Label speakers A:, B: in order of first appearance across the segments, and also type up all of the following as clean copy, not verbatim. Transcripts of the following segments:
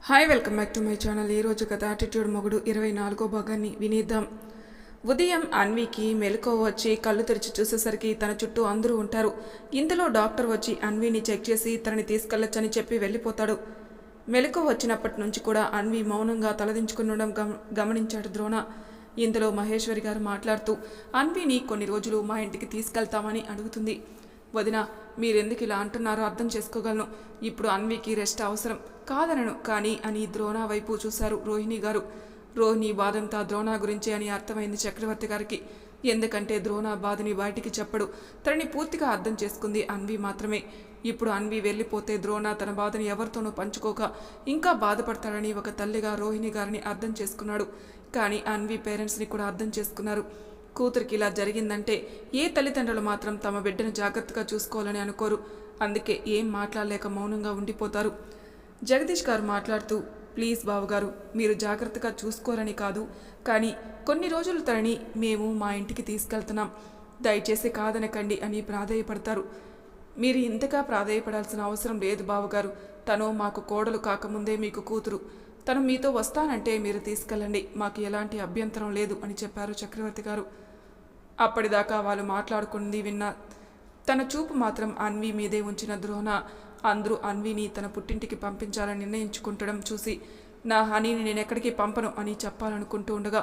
A: Hi welcome back to my channel. ఈరోజు కథ attitude మొగుడు 24వ భాగాన్ని వినేద్దాం. ఉదయం అన్వికి మెలకువ వచ్చి కళ్ళు తెరిచి చూసేసరికి తన చుట్టూ అందరూ ఉంటారు. ఇందులో డాక్టర్ వచ్చి అన్విని చెక్ చేసి తనని తీసుకెళ్లొచ్చని చెప్పి వెళ్ళిపోతాడు. మెలకువ వచ్చినప్పటి నుంచి కూడా అన్వి మౌనంగా తలదించుకునడం గమనించాడు ద్రోణ. ఇందులో మహేశ్వరి గారు మాట్లాడుతూ అన్విని కొన్ని రోజులు మా ఇంటికి తీసుకెళ్తామని అడుగుతుంది. వదిన, మీరెందుకు ఇలా అంటున్నారో అర్థం చేసుకోగలను. ఇప్పుడు అన్వికి రెస్ట్ అవసరం కాదనను కానీ అని ద్రోణ వైపు చూశారు రోహిణి గారు. రోహిణి బాధంతా ద్రోణ గురించి అని అర్థమైంది చక్రవర్తి గారికి. ఎందుకంటే ద్రోణ బాధని బయటికి చెప్పడు. తనని పూర్తిగా అర్థం చేసుకుంది అన్వి మాత్రమే. ఇప్పుడు అన్వి వెళ్ళిపోతే ద్రోణ తన బాధని ఎవరితోనూ పంచుకోక ఇంకా బాధపడతాడని ఒక తల్లిగా రోహిణి గారిని అర్థం చేసుకున్నాడు. కానీ అన్వి పేరెంట్స్ని కూడా అర్థం చేసుకున్నారు. కూతురికి ఇలా జరిగిందంటే ఏ తల్లిదండ్రులు మాత్రం తమ బిడ్డను జాగ్రత్తగా చూసుకోవాలని అనుకోరు. అందుకే ఏం మాట్లాడలేక మౌనంగా ఉండిపోతారు. జగదీష్ గారు మాట్లాడుతూ, ప్లీజ్ బావగారు, మీరు జాగ్రత్తగా చూసుకోరని కాదు, కానీ కొన్ని రోజులు తనని మేము మా ఇంటికి తీసుకెళ్తున్నాం, దయచేసి కాదనకండి అని ప్రాధేయపడతారు. మీరు ఇంతగా ప్రాధేయపడాల్సిన అవసరం లేదు బావగారు. తను మాకు కోడలు కాకముందే మీకు కూతురు. తను మీతో వస్తానంటే మీరు తీసుకెళ్ళండి, మాకు ఎలాంటి అభ్యంతరం లేదు అని చెప్పారు చక్రవర్తి గారు. అప్పటిదాకా వాళ్ళు మాట్లాడుకుంది విన్న తన చూపు మాత్రం అన్వి మీదే ఉంచిన ద్రోణ అందరూ అన్విని తన పుట్టింటికి పంపించాలని నిర్ణయించుకుంటడం చూసి, నా హనీని నేనెక్కడికి పంపను అని చెప్పాలనుకుంటూ ఉండగా,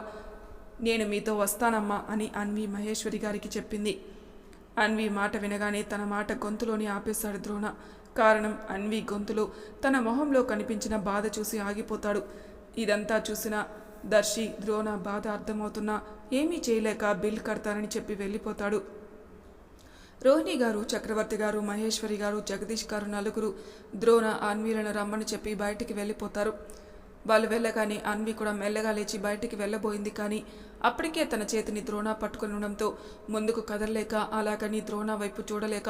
A: నేను మీతో వస్తానమ్మా అని అన్వి మహేశ్వరి గారికి చెప్పింది. అన్వి మాట వినగానే తన మాట గొంతులోని ఆపేశాడు ద్రోణ. కారణం, అన్వి గొంతులో తన మొహంలో కనిపించిన బాధ చూసి ఆగిపోతాడు. ఇదంతా చూసిన దర్శి ద్రోణ బాధ అర్థమవుతున్నా ఏమీ చేయలేక బిల్ కడతానని చెప్పి వెళ్ళిపోతాడు. రోహిణి గారు, చక్రవర్తి గారు, మహేశ్వరి గారు, జగదీష్ గారు నలుగురు ద్రోణ అన్వీలను రమ్మని చెప్పి బయటికి వెళ్ళిపోతారు. వాళ్ళు వెళ్ళగానే అన్వి కూడా మెల్లగా లేచి బయటికి వెళ్ళబోయింది. కానీ అప్పటికే తన చేతిని ద్రోణ పట్టుకుని ఉండడంతో ముందుకు కదలలేక, అలాగని ద్రోణ వైపు చూడలేక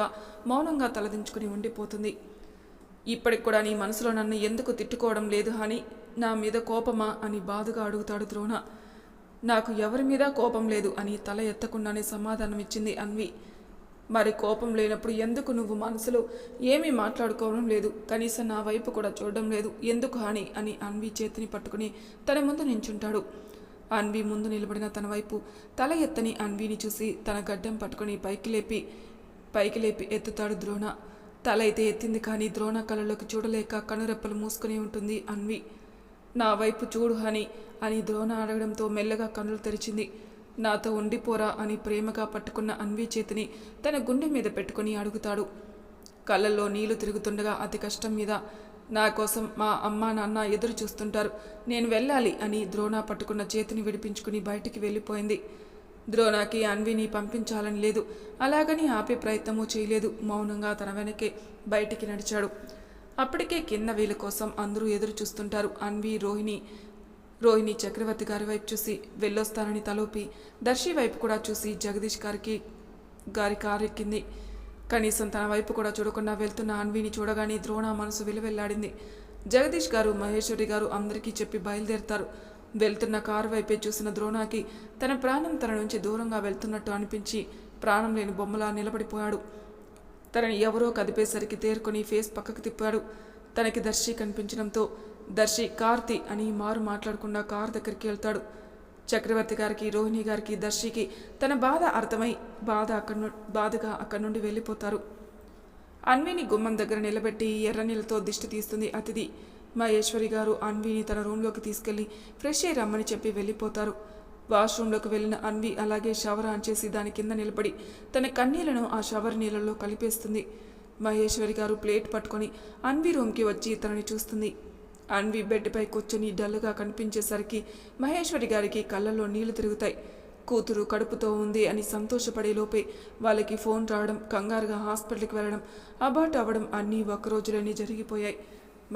A: మౌనంగా తలదించుకుని ఉండిపోతుంది. ఇప్పటికి కూడా నీ మనసులో నన్ను ఎందుకు తిట్టుకోవడం లేదు అని, నా మీద కోపమా అని బాధగా అడుగుతాడు ద్రోణ. నాకు ఎవరి మీద కోపం లేదు అని తల ఎత్తకుండానే సమాధానం ఇచ్చింది అన్వి. మరి కోపం లేనప్పుడు ఎందుకు నువ్వు మనసులో ఏమీ మాట్లాడుకోవడం లేదు, కనీసం నా వైపు కూడా చూడడం లేదు ఎందుకు అని అన్వి చేతిని పట్టుకుని తన ముందు నించుంటాడు. అన్వి ముందు నిలబడిన తన వైపు తల ఎత్తని అన్విని చూసి తన గడ్డం పట్టుకుని పైకి లేపి ఎత్తుతాడు ద్రోణ. తల అయితే ఎత్తింది కానీ ద్రోణ కళ్ళలోకి చూడలేక కనురెప్పలు మూసుకుని ఉంటుంది అన్వి. నా వైపు చూడు అని ద్రోణ అడగడంతో మెల్లగా కన్నులు తెరిచింది. నాతో ఉండిపోరా అని ప్రేమగా పట్టుకున్న అన్వి చేతిని తన గుండె మీద పెట్టుకుని అడుగుతాడు. కళ్ళల్లో నీళ్లు తిరుగుతుండగా అతి కష్టం మీద, నా కోసం మా అమ్మా నాన్న ఎదురు చూస్తుంటారు, నేను వెళ్ళాలి అని ద్రోణ పట్టుకున్న చేతిని విడిపించుకుని బయటికి వెళ్ళిపోయింది. ద్రోణకి అన్విని పంపించాలని లేదు, అలాగని ఆపే ప్రయత్నమూ చేయలేదు. మౌనంగా తన వెనకే బయటికి నడిచాడు. అప్పటికే కింద వీళ్ళ కోసం అందరూ ఎదురు చూస్తుంటారు. అన్వి రోహిణి చక్రవర్తి గారి వైపు చూసి వెళ్ళొస్తానని తలోపి దర్శి వైపు కూడా చూసి జగదీష్ గారి కారు ఎక్కింది. కనీసం తన వైపు కూడా చూడకుండా వెళ్తున్న అన్విని చూడగానే ద్రోణ మనసు విలువెల్లాడింది. జగదీష్ గారు, మహేశ్వరి గారు అందరికీ చెప్పి బయలుదేరుతారు. వెళ్తున్న కారు వైపే చూసిన ద్రోణకి తన ప్రాణం తన నుంచి దూరంగా వెళ్తున్నట్టు అనిపించి ప్రాణం లేని బొమ్మలా నిలబడిపోయాడు. తనని ఎవరో కదిపేసరికి తేరుకొని ఫేస్ పక్కకు తిప్పాడు. తనకి దర్శి కనిపించడంతో దర్శి, కార్తి అని మారు మాట్లాడకుండా కారు దగ్గరికి వెళ్తాడు. చక్రవర్తి గారికి, రోహిణి గారికి, దర్శికి తన బాధ అర్థమై బాధగా అక్కడి నుండి వెళ్ళిపోతారు. అన్విని గుమ్మం దగ్గర నిలబెట్టి ఎర్రనీళ్ళతో దిష్టి తీస్తుంది అతిథి. మహేశ్వరి గారు అన్విని తన రూమ్లోకి తీసుకెళ్లి ఫ్రెష్ అయ్యి రమ్మని చెప్పి వెళ్ళిపోతారు. వాష్రూంలోకి వెళ్ళిన అన్వి అలాగే షవర్ ఆన్ చేసి దాని కింద నిలబడి తన కన్నీళ్లను ఆ షవర్ నీళ్ళల్లో కలిపేస్తుంది. మహేశ్వరి గారు ప్లేట్ పట్టుకొని అన్వి రూమ్కి వచ్చి తనని చూస్తుంది. అన్వి బెడ్పై కూర్చొని డల్గా కనిపించేసరికి మహేశ్వరి గారికి కళ్ళల్లో నీళ్లు తిరుగుతాయి. కూతురు కడుపుతో ఉంది అని సంతోషపడే లోపే వాళ్ళకి ఫోన్ రావడం, కంగారుగా హాస్పిటల్కి వెళ్ళడం, అబార్ట్ అవ్వడం అన్నీ ఒక్కరోజులోనే జరిగిపోయాయి.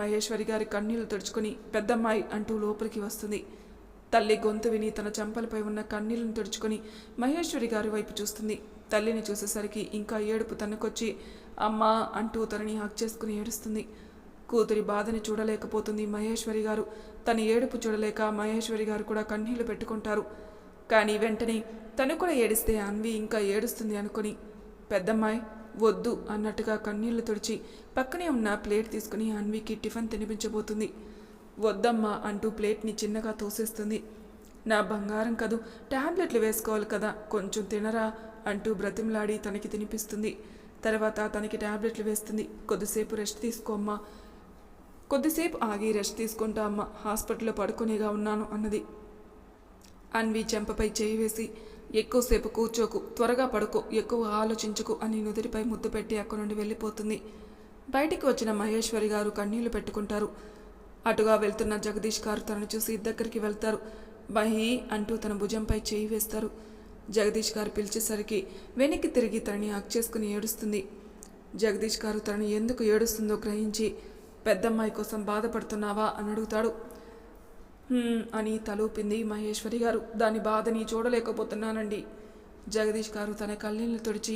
A: మహేశ్వరి గారి కన్నీళ్లు తుడుచుకుని పెద్దమ్మాయి అంటూ లోపలికి వస్తుంది. తల్లి గొంతు విని తన చెంపలపై ఉన్న కన్నీళ్లను తుడుచుకొని మహేశ్వరి గారి వైపు చూస్తుంది. తల్లిని చూసేసరికి ఇంకా ఏడుపు తనకొచ్చి అమ్మా అంటూ తనని హక్ చేసుకుని ఏడుస్తుంది. కూతురి బాధని చూడలేకపోతుంది మహేశ్వరి గారు. తన ఏడుపు చూడలేక మహేశ్వరి గారు కూడా కన్నీళ్లు పెట్టుకుంటారు. కానీ వెంటనే తను కూడా ఏడిస్తే అన్వి ఇంకా ఏడుస్తుంది అనుకుని, పెద్దమ్మాయి వద్దు అన్నట్టుగా కన్నీళ్లు తుడిచి పక్కనే ఉన్న ప్లేట్ తీసుకుని అన్వికి టిఫిన్ తినిపించబోతుంది. వద్దమ్మా అంటూ ప్లేట్ని చిన్నగా తోసేస్తుంది. నా బంగారం కదూ, ట్యాబ్లెట్లు వేసుకోవాలి కదా, కొంచెం తినరా అంటూ బ్రతిమలాడి తనకి తినిపిస్తుంది. తర్వాత తనకి ట్యాబ్లెట్లు వేస్తుంది. కొద్దిసేపు రెస్ట్ తీసుకోమ్మా, కొద్దిసేపు ఆగి రెస్ట్ తీసుకుంటా అమ్మా, హాస్పిటల్లో పడుకునేగా ఉన్నాను అన్నది. అన్వి చెంపపై చేయి వేసి, ఎక్కువసేపు కూర్చోకు, త్వరగా పడుకో, ఎక్కువ ఆలోచించుకు అని నుదుటిపై ముద్దు పెట్టి అక్కడి నుండి వెళ్ళిపోతుంది. బయటికి వచ్చిన మహేశ్వరి గారు కన్నీళ్లు పెట్టుకుంటారు. అటుగా వెళ్తున్న జగదీష్ గారు తనను చూసి దగ్గరికి వెళ్తారు. మహి అంటూ తన భుజంపై చేయి వేస్తారు. జగదీష్ గారు పిలిచేసరికి వెనక్కి తిరిగి తనని హక్ చేసుకుని ఏడుస్తుంది. జగదీష్ గారు తనని ఎందుకు ఏడుస్తుందో గ్రహించి, పెద్దమ్మాయి కోసం బాధపడుతున్నావా అని అడుగుతాడు. అని తలూపింది మహేశ్వరి గారు. దాని బాధని చూడలేకపోతున్నానండి. జగదీష్ గారు తన కళ్ళీళ్ళు తుడిచి,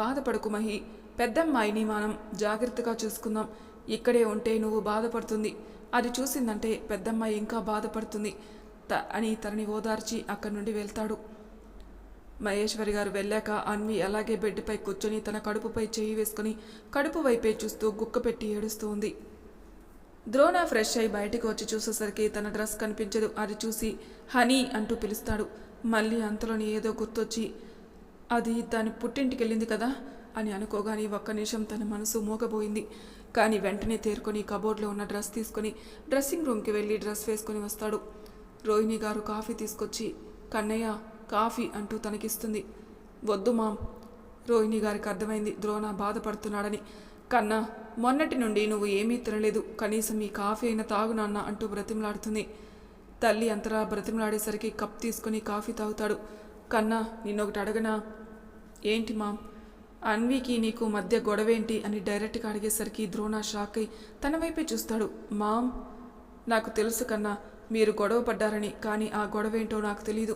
A: బాధపడకు మహి, పెద్దమ్మాయిని మనం జాగ్రత్తగా చూసుకుందాం, ఇక్కడే ఉంటే నువ్వు బాధపడుతుంది, అది చూసిందంటే పెద్దమ్మాయి ఇంకా బాధపడుతుంది అని తనని ఓదార్చి అక్కడి నుండి వెళ్తాడు. మహేశ్వరి గారు వెళ్ళాక అన్వి అలాగే బెడ్పై కూర్చొని తన కడుపుపై చేయి వేసుకుని కడుపు వైపే చూస్తూ గుక్క పెట్టి ఏడుస్తూ ఉంది. ద్రోణ ఫ్రెష్ అయి బయటికి వచ్చి చూసేసరికి తన డ్రెస్ కనిపించదు. అది చూసి హనీ అంటూ పిలుస్తాడు. మళ్ళీ అంతలోని ఏదో గుర్తొచ్చి, అది దాని పుట్టింటికి వెళ్ళింది కదా అని అనుకోగానే ఒక్క నిమిషం తన మనసు మోగబోయింది. కానీ వెంటనే తేరుకొని కబోర్డ్లో ఉన్న డ్రెస్ తీసుకొని డ్రెస్సింగ్ రూమ్కి వెళ్ళి డ్రెస్ వేసుకొని వస్తాడు. రోహిణి గారు కాఫీ తీసుకొచ్చి, కన్నయ్య కాఫీ అంటూ తనకిస్తుంది. వద్దు మామ్. రోహిణి గారికి అర్థమైంది ద్రోణ బాధపడుతున్నాడని. కన్నా, మొన్నటి నుండి నువ్వు ఏమీ తినలేదు, కనీసం ఈ కాఫీ అయినా తాగు నాన్న అంటూ బ్రతిమలాడుతుంది. తల్లి అంతలా బ్రతిమలాడేసరికి కప్ తీసుకుని కాఫీ తాగుతాడు. కన్నా, నిన్నొకటి అడగనా? ఏంటి మామ్? అన్వికి నీకు మధ్య గొడవేంటి అని డైరెక్ట్గా అడిగేసరికి ద్రోణ షాక్ అయి తన వైపే చూస్తాడు. మామ్, నాకు తెలుసు కన్నా మీరు గొడవ పడ్డారని, కానీ ఆ గొడవేంటో నాకు తెలీదు.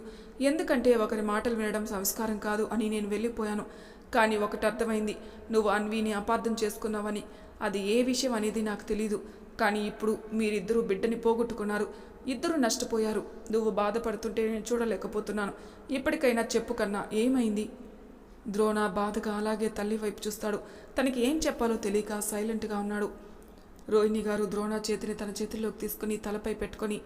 A: ఎందుకంటే ఒకరి మాటలు వినడం సంస్కారం కాదు అని నేను వెళ్ళిపోయాను. కానీ ఒకటి అర్థమైంది, నువ్వు అన్విని అపార్థం చేసుకున్నావని. అది ఏ విషయం అనేది నాకు తెలీదు, కానీ ఇప్పుడు మీరిద్దరూ బిడ్డని పోగొట్టుకున్నారు, ఇద్దరు నష్టపోయారు. నువ్వు బాధపడుతుంటే నేను చూడలేకపోతున్నాను. ఇప్పటికైనా చెప్పు కన్నా, ఏమైంది? ద్రోణ బాధగా అలాగే తల్లి వైపు చూస్తాడు. తనకి ఏం చెప్పాలో తెలియక సైలెంట్గా ఉన్నాడు. రోహిణి గారు ద్రోణ చేతిని తన చేతుల్లోకి తీసుకుని తలపై పెట్టుకొని,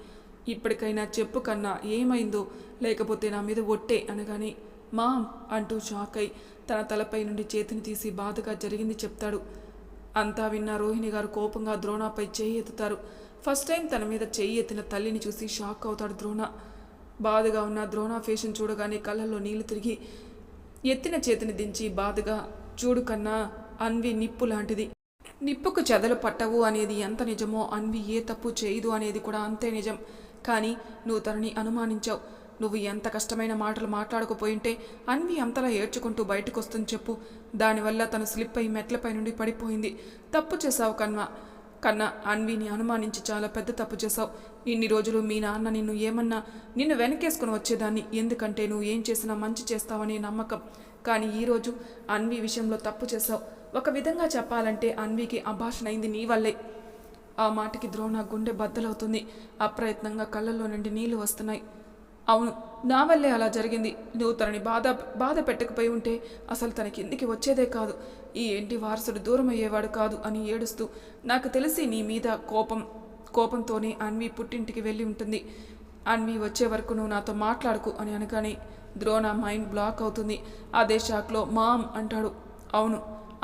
A: ఇప్పటికైనా చెప్పు కన్నా, ఏమైందో, లేకపోతే నా మీద ఒట్టే అనగానే మామ్ అంటూ షాక్ అయి తన తలపై నుండి చేతిని తీసి బాధగా జరిగింది చెప్తాడు. అంతా విన్న రోహిణి గారు కోపంగా ద్రోణపై చేయి ఎత్తుతారు. ఫస్ట్ టైం తన మీద చేయి ఎత్తిన తల్లిని చూసి షాక్ అవుతాడు ద్రోణ. బాధగా ఉన్న ద్రోణ ఫేషన్ చూడగానే కళ్ళల్లో నీళ్లు తిరిగి ఎత్తిన చేతిని దించి బాధగా, చూడు కన్నా, అన్వి నిప్పు లాంటిది, నిప్పుకు చెదలు పట్టవు అనేది ఎంత నిజమో అన్వి ఏ తప్పు చేయదు అనేది కూడా అంతే నిజం. కానీ నువ్వు తనని అనుమానించావు. నువ్వు ఎంత కష్టమైన మాటలు మాట్లాడకపోయింటే అన్వి అంతలా ఏడ్చుకుంటూ బయటకు వస్తుంది చెప్పు. దానివల్ల తను స్లిప్ అయి మెట్లపై నుండి పడిపోయింది. తప్పు చేశావు కన్నా, అన్విని అనుమానించి చాలా పెద్ద తప్పు చేశావు. ఇన్ని రోజులు మీ నాన్న నిన్ను ఏమన్నా నిన్ను వెనకేసుకుని వచ్చేదాన్ని, ఎందుకంటే నువ్వు ఏం చేసినా మంచి చేస్తావనే నమ్మకం. కానీ ఈరోజు అన్వి విషయంలో తప్పు చేశావు. ఒక విధంగా చెప్పాలంటే అన్వికి అభాషణ నీ వల్లే. ఆ మాటకి ద్రోణ గుండె బద్దలవుతుంది. అప్రయత్నంగా కళ్ళల్లో నుండి నీళ్లు వస్తున్నాయి. అవును, నా వల్లే అలా జరిగింది. నువ్వు తనని బాధ పెట్టకపోయి ఉంటే అసలు తనకి ఇంటికి వచ్చేదే కాదు, ఈ ఇంటి వారసుడు దూరం అయ్యేవాడు కాదు అని ఏడుస్తూ, నాకు తెలిసి నీ మీద కోపంతోనే అన్వి పుట్టింటికి వెళ్ళి ఉంటుంది. అన్వి వచ్చే వరకు నువ్వు నాతో మాట్లాడుకు అని అనగానే ద్రోణ మైండ్ బ్లాక్ అవుతుంది. అదే షాక్లో మామ్ అంటాడు. అవును,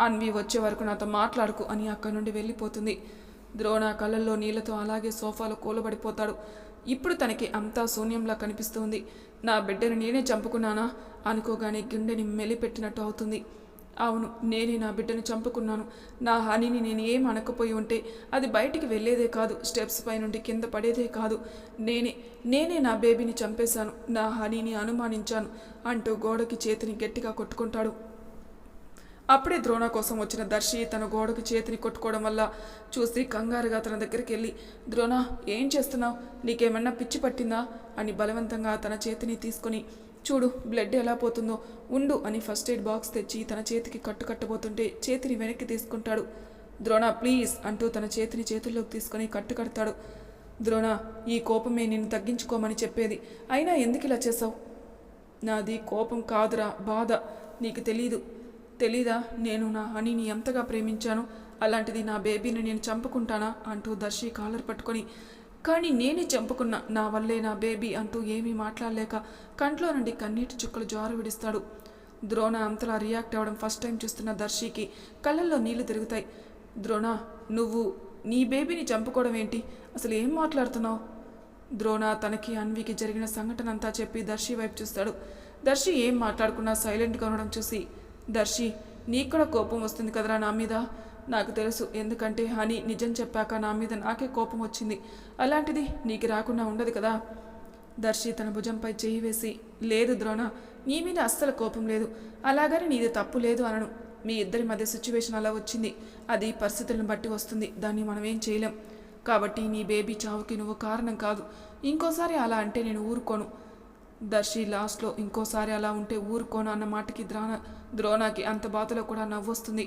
A: అన్వి వచ్చే వరకు నాతో మాట్లాడుకు అని అక్కడి నుండి వెళ్ళిపోతుంది. ద్రోణ కళ్ళల్లో నీళ్లతో అలాగే సోఫాలో కూలబడిపోతాడు. ఇప్పుడు తనకి అంతా శూన్యంలా కనిపిస్తుంది. నా బిడ్డని నేనే చంపుకున్నానా అనుకోగానే గుండెని మెలిపెట్టినట్టు అవుతుంది. అవును, నేనే నా బిడ్డను చంపుకున్నాను. నా హనీని నేను ఏం అనకపోయి ఉంటే అది బయటికి వెళ్ళేదే కాదు, స్టెప్స్ పై నుండి కింద పడేదే కాదు. నేనే నా బేబీని చంపేశాను, నా హనీని అనుమానించాను అంటూ గోడకి చేతిని గట్టిగా కొట్టుకుంటాడు. అప్పుడే ద్రోణ కోసం వచ్చిన దర్శి తన గోడకు చేతిని కొట్టుకోవడం వల్ల చూసి కంగారుగా తన దగ్గరికి వెళ్ళి, ద్రోణ ఏం చేస్తున్నావు, నీకేమన్నా పిచ్చి పట్టిందా అని బలవంతంగా తన చేతిని తీసుకొని, చూడు బ్లడ్ ఎలా పోతుందో, ఉండు అని ఫస్ట్ ఎయిడ్ బాక్స్ తెచ్చి తన చేతికి కట్టబోతుంటే చేతిని వెనక్కి తీసుకుంటాడు. ద్రోణ ప్లీజ్ అంటూ తన చేతిని చేతుల్లోకి తీసుకొని కడతాడు. ద్రోణ, ఈ కోపమే నిన్ను తగ్గించుకోమని చెప్పేది, అయినా ఎందుకు ఇలా చేసావు? నాది కోపం కాదురా, బాధ. నీకు తెలీదా నేను నా హనీని ఎంతగా ప్రేమించాను, అలాంటిది నా బేబీని నేను చంపుకుంటానా అంటూ దర్శి కాలర్ పట్టుకొని కానీ నేనే చంపుకున్నా, నా వల్లే నా బేబీ అంటూ ఏమీ మాట్లాడలేక కంట్లో నుండి కన్నీటి చుక్కలు జారు విడుస్తాడు. ద్రోణ అంతలా రియాక్ట్ అవ్వడం ఫస్ట్ టైం చూస్తున్న దర్శికి కళ్ళల్లో నీళ్లు తిరుగుతాయి. ద్రోణ, నువ్వు నీ బేబీని చంపుకోవడం ఏంటి? అసలు ఏం మాట్లాడుతున్నావు? ద్రోణ తనకి అన్వికి జరిగిన సంఘటన అంతా చెప్పి దర్శి వైపు చూస్తాడు. దర్శి ఏం మాట్లాడుకున్నా సైలెంట్గా ఉండడం చూసి, దర్శి నీకు కూడా కోపం వస్తుంది కదరా నా మీద? నాకు తెలుసు, ఎందుకంటే హనీ నిజం చెప్పాక నా మీద నాకే కోపం వచ్చింది. అలాంటిది నీకు రాకుండా ఉండదు కదా. దర్శి తన భుజంపై చేయి వేసి, లేదు ద్రోణ, నీ మీద అస్సలు కోపం లేదు, అలాగని నీది తప్పు లేదు అనను. మీ ఇద్దరి మధ్య సిచ్యువేషన్ అలా వచ్చింది, అది పరిస్థితులను బట్టి వస్తుంది, దాన్ని మనం ఏం చేయలేం. కాబట్టి నీ బేబీ చావుకి నువ్వు కారణం కాదు. ఇంకోసారి అలా అంటే నేను ఊరుకోను. దర్శి లాస్ట్లో ఇంకోసారి అలా ఉంటే ఊరుకోను అన్న మాటకి ద్రోణకి అంత బాధలో కూడా నవ్వొస్తుంది.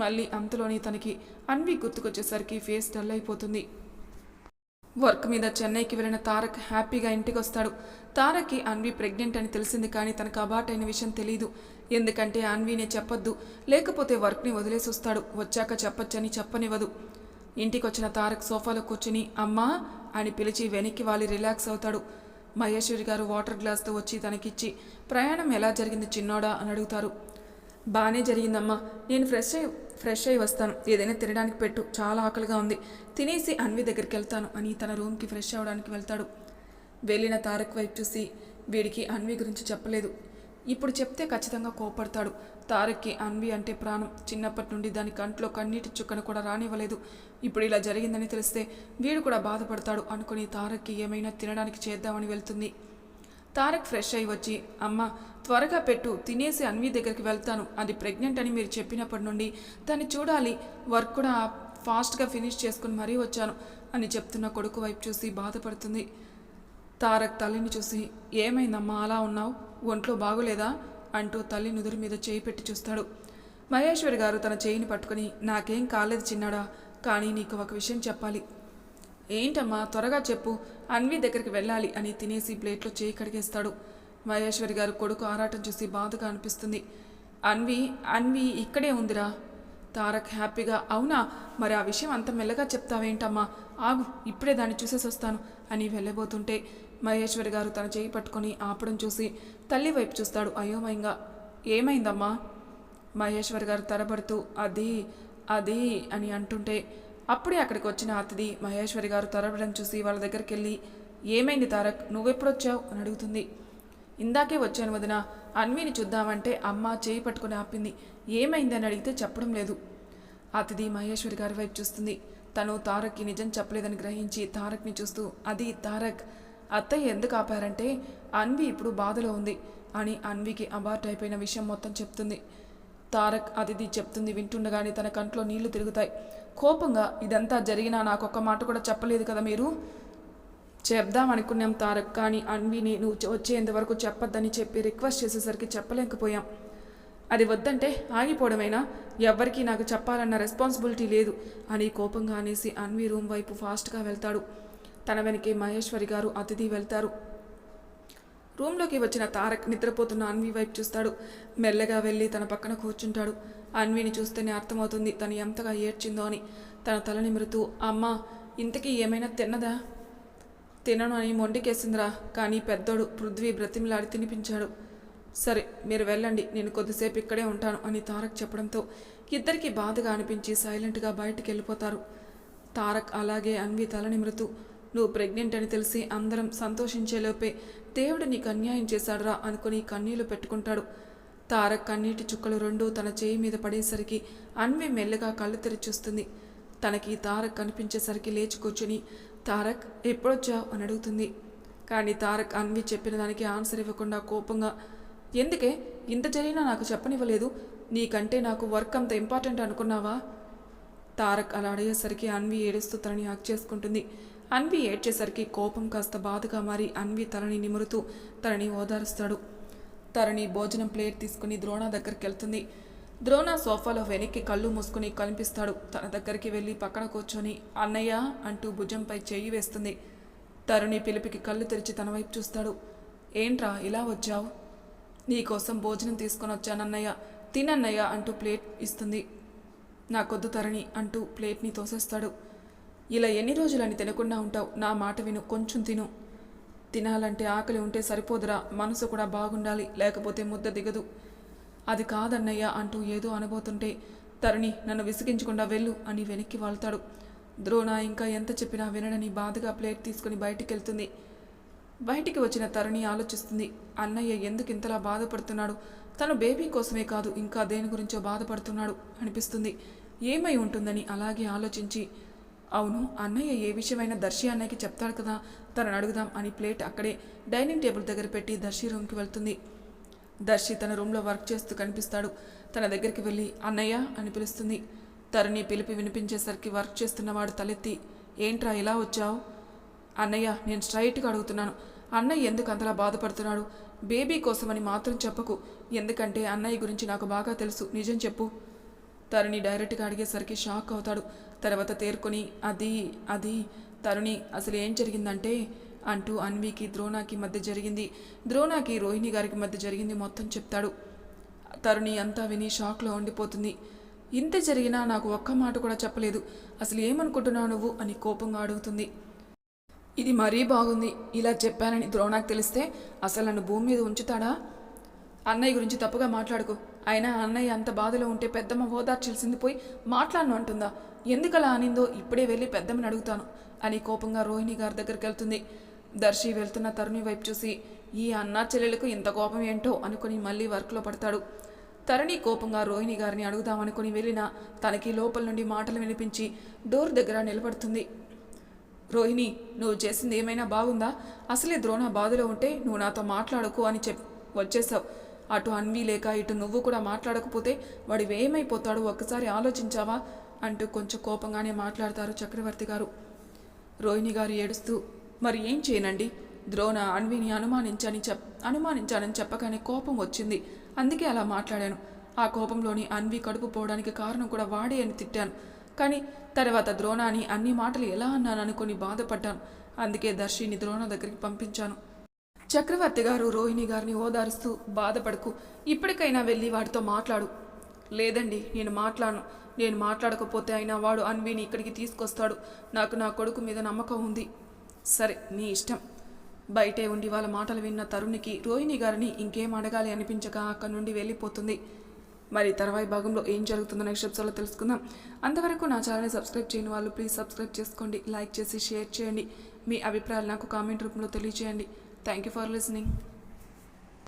A: మళ్ళీ అంతలోని తనకి అన్వి గుర్తుకొచ్చేసరికి ఫేస్ డల్ అయిపోతుంది. వర్క్ మీద చెన్నైకి వెళ్ళిన తారక్ హ్యాపీగా ఇంటికి వస్తాడు. తారక్కి అన్వి ప్రెగ్నెంట్ అని తెలిసింది, కానీ తనకు అబార్ట్ అయిన విషయం తెలీదు. ఎందుకంటే అన్వినే చెప్పొద్దు, లేకపోతే వర్క్ని వదిలేసి వస్తాడు. వచ్చాక చెప్పొచ్చని చెప్పనివ్వదు. ఇంటికి వచ్చిన తారక్ సోఫాలో కూర్చుని అమ్మా అని పిలిచి వెనక్కి వాలి రిలాక్స్ అవుతాడు. మహేశ్వరి గారు వాటర్ గ్లాస్తో వచ్చి తనకిచ్చి, ప్రయాణం ఎలా జరిగింది చిన్నోడా అని అడుగుతారు. బాగానే జరిగిందమ్మా, నేను ఫ్రెష్ అయ్యి వస్తాను, ఏదైనా తినడానికి పెట్టు, చాలా ఆకలిగా ఉంది, తినేసి అన్వి దగ్గరికి వెళ్తాను అని తన రూమ్కి ఫ్రెష్ అవ్వడానికి వెళ్తాడు. వెళ్ళిన తారక్ వైపు చూసి, వీడికి అన్వి గురించి చెప్పలేదు, ఇప్పుడు చెప్తే ఖచ్చితంగా కోపడతాడు. తారక్కి అన్వి అంటే ప్రాణం, చిన్నప్పటి నుండి దాని కంట్లో కన్నీటి చుక్కను కూడా రానివ్వలేదు. ఇప్పుడు ఇలా జరిగిందని తెలిస్తే వీడు కూడా బాధపడతాడు అనుకుని తారక్కి ఏమైనా తినడానికి చేద్దామని వెళ్తుంది. తారక్ ఫ్రెష్ అయ్యి వచ్చి, అమ్మ త్వరగా పెట్టు, తినేసి అన్వి దగ్గరికి వెళ్తాను, అది ప్రెగ్నెంట్ అని మీరు చెప్పినప్పటి నుండి దాన్ని చూడాలి, వర్క్ కూడా ఫాస్ట్గా ఫినిష్ చేసుకుని మరీ వచ్చాను అని చెప్తున్న కొడుకు వైపు చూసి బాధపడుతుంది. తారక్ తల్లిని చూసి, ఏమైందమ్మా అలా ఉన్నావు, ఒంట్లో బాగోలేదా అంటూ తల్లి నుదురు మీద చేయి పెట్టి చూస్తాడు. మహేశ్వరి గారు తన చేయిని పట్టుకుని, నాకేం కాలేదు చిన్నాడా, కానీ నీకు ఒక విషయం చెప్పాలి. ఏంటమ్మా, త్వరగా చెప్పు, అన్వి దగ్గరికి వెళ్ళాలి అని తినేసి ప్లేట్లో చేయి కడిగేస్తాడు. మహేశ్వరి గారు కొడుకు ఆరాటం చూసి బాధగా అనిపిస్తుంది. అన్వి ఇక్కడే ఉందిరా. తారక్ హ్యాపీగా, అవునా, మరి ఆ విషయం అంత మెల్లగా చెప్తావేంటమ్మా, ఆగు, ఇప్పుడే దాన్ని చూసేసి వస్తాను అని వెళ్ళబోతుంటే మహేశ్వరి గారు తన చేయి పట్టుకొని ఆపడం చూసి తల్లి వైపు చూస్తాడు అయోమయంగా. ఏమైందమ్మా? మహేశ్వరి గారు తరబడుతూ అది అని అంటుంటే అప్పుడే అక్కడికి వచ్చిన అతిథి మహేశ్వరి గారు తరబడం చూసి వాళ్ళ దగ్గరికి వెళ్ళి, ఏమైంది తారక్, నువ్వెప్పుడొచ్చావు అని అడుగుతుంది. ఇందాకే వచ్చాను వదిన, అన్విని చూద్దామంటే అమ్మ చేయి పట్టుకుని ఆపింది, ఏమైంది అని అడిగితే చెప్పడం లేదు. అతిథి మహేశ్వరి గారి వైపు చూస్తుంది. తను తారక్కి నిజం చెప్పలేదని గ్రహించి తారక్ని చూస్తూ, అది తారక్, అత్తయ్య ఎందుకు ఆపారంటే అన్వి ఇప్పుడు బాధలో ఉంది అని అన్వికి అబార్ట్ అయిపోయిన విషయం మొత్తం చెప్తుంది. తారక్ అతిథి చెప్తుంది వింటుండగానే తన కంట్లో నీళ్లు తిరుగుతాయి. కోపంగా, ఇదంతా జరిగినా నాకొక్క మాట కూడా చెప్పలేదు కదా మీరు? చెప్దామనుకున్నాం తారక్, కానీ అన్విని నువ్వు వచ్చేంత వరకు చెప్పొద్దని చెప్పి రిక్వెస్ట్ చేసేసరికి చెప్పలేకపోయాం. అది వద్దంటే ఆగిపోవడమైనా, ఎవ్వరికీ నాకు చెప్పాలన్న రెస్పాన్సిబిలిటీ లేదు అని కోపంగా అనేసి అన్వి రూమ్ వైపు ఫాస్ట్గా వెళ్తాడు. తన వెనకే మహేశ్వరి గారు అతిథి వెళ్తారు. రూమ్లోకి వచ్చిన తారక్ నిద్రపోతున్న అన్వి వైపు చూస్తాడు. మెల్లగా వెళ్ళి తన పక్కన కూర్చుంటాడు. అన్విని చూస్తేనే అర్థమవుతుంది తను ఎంతగా ఏడ్చిందో అని. తన తల నిమురుతూ, అమ్మా ఇంతకీ ఏమైనా తిన్నదా? తినను అని మొండికేసిందిరా, కానీ పెద్దోడు పృథ్వీ బ్రతిమిలాడి తినిపించాడు. సరే మీరు వెళ్ళండి, నేను కొద్దిసేపు ఇక్కడే ఉంటాను అని తారక్ చెప్పడంతో ఇద్దరికీ బాధగా అనిపించి సైలెంట్గా బయటికి వెళ్ళిపోతారు. తారక్ అలాగే అన్వి తల నిమురుతూ, నువ్వు ప్రెగ్నెంట్ అని తెలిసి అందరం సంతోషించేలోపే దేవుడు నీకు అన్యాయం చేశాడురా అనుకుని కన్నీళ్లు పెట్టుకుంటాడు. తారక్ కన్నీటి చుక్కలు రెండూ తన చేయి మీద పడేసరికి అన్వి మెల్లగా కళ్ళు తెరిచి చూస్తుంది. తనకి తారక్ కనిపించేసరికి లేచి కూర్చుని, తారక్ ఎప్పుడొచ్చావు అని అడుగుతుంది. కానీ తారక్ అన్వి చెప్పిన దానికి ఆన్సర్ ఇవ్వకుండా కోపంగా, ఎందుకే ఇంత జరిగినా నాకు చెప్పనివ్వలేదు, నీకంటే నాకు వర్క్ అంత ఇంపార్టెంట్ అనుకున్నావా? తారక్ అలా అడిగేసరికి అన్వి ఏడుస్తూ తనని హగ్ చేసుకుంటుంది. అన్వి ఏడ్చేసరికి కోపం కాస్త బాధగా మారి అన్వి తలని నిమురుతూ తనని ఓదారుస్తాడు. తనని భోజనం ప్లేట్ తీసుకుని ద్రోణ దగ్గరికి వెళ్తుంది. ద్రోణ సోఫాలో వెనక్కి కళ్ళు మూసుకుని కనిపిస్తాడు. తన దగ్గరికి వెళ్ళి పక్కన కూర్చొని, అన్నయ్య అంటూ భుజంపై చెయ్యి వేస్తుంది. తరుణి పిలిపికి కళ్ళు తెరిచి తన వైపు చూస్తాడు. ఏంట్రా ఇలా వచ్చావు? నీకోసం భోజనం తీసుకొని వచ్చానన్నయ్య, తినన్నయ్య అంటూ ప్లేట్ ఇస్తుంది. నాకొద్దు తరణి అంటూ ప్లేట్ని తోసేస్తాడు. ఇలా ఎన్ని రోజులని తినకుండా ఉంటావు? నా మాట విను, కొంచెం తిను. తినాలంటే ఆకలి ఉంటే సరిపోదురా, మనసు కూడా బాగుండాలి, లేకపోతే ముద్ద దిగదు. అది కాదన్నయ్య అంటూ ఏదో అనబోతుంటే తరుణి నన్ను విసిగించకుండా వెళ్ళు అని వెనక్కి వాళ్తాడు. ద్రోణ ఇంకా ఎంత చెప్పినా వినడని బాధగా ప్లేట్ తీసుకుని బయటికి వెళ్తుంది. బయటికి వచ్చిన తరుణి ఆలోచిస్తుంది, అన్నయ్య ఎందుకు ఇంతలా బాధపడుతున్నాడు? తను బేబీ కోసమే కాదు ఇంకా దేని గురించో బాధపడుతున్నాడు అనిపిస్తుంది. ఏమై ఉంటుందని అలాగే ఆలోచించి, అవును అన్నయ్య ఏ విషయమైనా దర్శి అన్నయ్యకి చెప్తాడు కదా, తనను అడుగుదాం అని ప్లేట్ అక్కడే డైనింగ్ టేబుల్ దగ్గర పెట్టి దర్శి రూమ్కి వెళ్తుంది. దర్శి తన రూమ్లో వర్క్ చేస్తూ కనిపిస్తాడు. తన దగ్గరికి వెళ్ళి అన్నయ్య అని పిలుస్తుంది. తరుణి పిలిపి వినిపించేసరికి వర్క్ చేస్తున్నవాడు తలెత్తి, ఏంట్రా ఇలా వచ్చావు? అన్నయ్య నేను స్ట్రైట్గా అడుగుతున్నాను, అన్నయ్య ఎందుకు అంతలా బాధపడుతున్నాడు? బేబీ కోసమని మాత్రం చెప్పకు, ఎందుకంటే అన్నయ్య గురించి నాకు బాగా తెలుసు, నిజం చెప్పు. తరుణి డైరెక్ట్గా అడిగేసరికి షాక్ అవుతాడు. తర్వాత తేరుకొని అది తరుణి అసలు ఏం జరిగిందంటే అంటూ అన్వికి ద్రోణాకి మధ్య జరిగింది, ద్రోణాకి రోహిణి గారికి మధ్య జరిగింది మొత్తం చెప్తాడు. తరుణి అంతా విని షాక్లో ఉండిపోతుంది. ఇంత జరిగినా నాకు ఒక్క మాట కూడా చెప్పలేదు, అసలు ఏమనుకుంటున్నావు నువ్వు అని కోపంగా అడుగుతుంది. ఇది మరీ బాగుంది, ఇలా చెప్పానని ద్రోణాకి తెలిస్తే అసలు నన్ను భూమి మీద ఉంచుతాడా? అన్నయ్య గురించి తప్పుగా మాట్లాడుకో, అయినా అన్నయ్య అంత బాధలో ఉంటే పెద్దమ్మ ఓదార్చాల్సింది పోయి మాట్లాడను అంటుందా? ఎందుకలా అనిందో ఇప్పుడే వెళ్ళి పెద్దమ్మని అడుగుతాను అని కోపంగా రోహిణి గారి దగ్గరికి వెళ్తుంది. దర్శి వెళ్తున్న తరుణి వైపు చూసి, ఈ అన్నా చెల్లెలకు ఇంత కోపం ఏంటో అనుకుని మళ్ళీ వర్క్లో పడతాడు. తరుణి కోపంగా రోహిణి గారిని అడుగుదామనుకుని వెళ్ళినా తనకి లోపల నుండి మాటలు వినిపించి డోర్ దగ్గర నిలబడుతుంది. రోహిణి, నువ్వు చేసింది ఏమైనా బాగుందా? అసలే ద్రోణ బాధలో ఉంటే నువ్వు నాతో మాట్లాడకు అని వచ్చేసావు. అటు అన్వి లేక ఇటు నువ్వు కూడా మాట్లాడకపోతే వాడు ఏమైపోతాడో ఒక్కసారి ఆలోచించావా అంటూ కొంచెం కోపంగానే మాట్లాడతారు చక్రవర్తి గారు. రోహిణి గారు ఏడుస్తూ, మరి ఏం చేయనండి, ద్రోణ అన్విని అనుమానించానని చెప్పగానే కోపం వచ్చింది, అందుకే అలా మాట్లాడాను. ఆ కోపంలోని అన్వి కడుపు పోవడానికి కారణం కూడా వాడే అని తిట్టాను. కానీ తర్వాత ద్రోణాని అన్ని మాటలు ఎలా అన్నాను అనుకుని బాధపడ్డాను, అందుకే దర్శిని ద్రోణ దగ్గరికి పంపించాను. చక్రవర్తి గారు రోహిణి గారిని ఓదారుస్తూ, బాధపడకు, ఇప్పటికైనా వెళ్ళి వాడితో మాట్లాడు. లేదండి నేను మాట్లాడకపోతే అయినా వాడు అన్విని ఇక్కడికి తీసుకొస్తాడు, నాకు నా కొడుకు మీద నమ్మకం ఉంది. సరే నీ ఇష్టం. బయటే ఉండి వాళ్ళ మాటలు విన్న తరుణికి రోహిణి గారిని ఇంకేం అడగాలి అనిపించక అక్కడి నుండి వెళ్ళిపోతుంది. మరి తర్వాయి భాగంలో ఏం జరుగుతుందో నెక్స్ట్ ఎపిసోడ్లో తెలుసుకుందాం. అంతవరకు నా ఛానల్ని సబ్స్క్రైబ్ చేయని వాళ్ళు ప్లీజ్ సబ్స్క్రైబ్ చేసుకోండి, లైక్ చేసి షేర్ చేయండి, మీ అభిప్రాయాలు నాకు కామెంట్ రూపంలో తెలియజేయండి. Thank you for listening.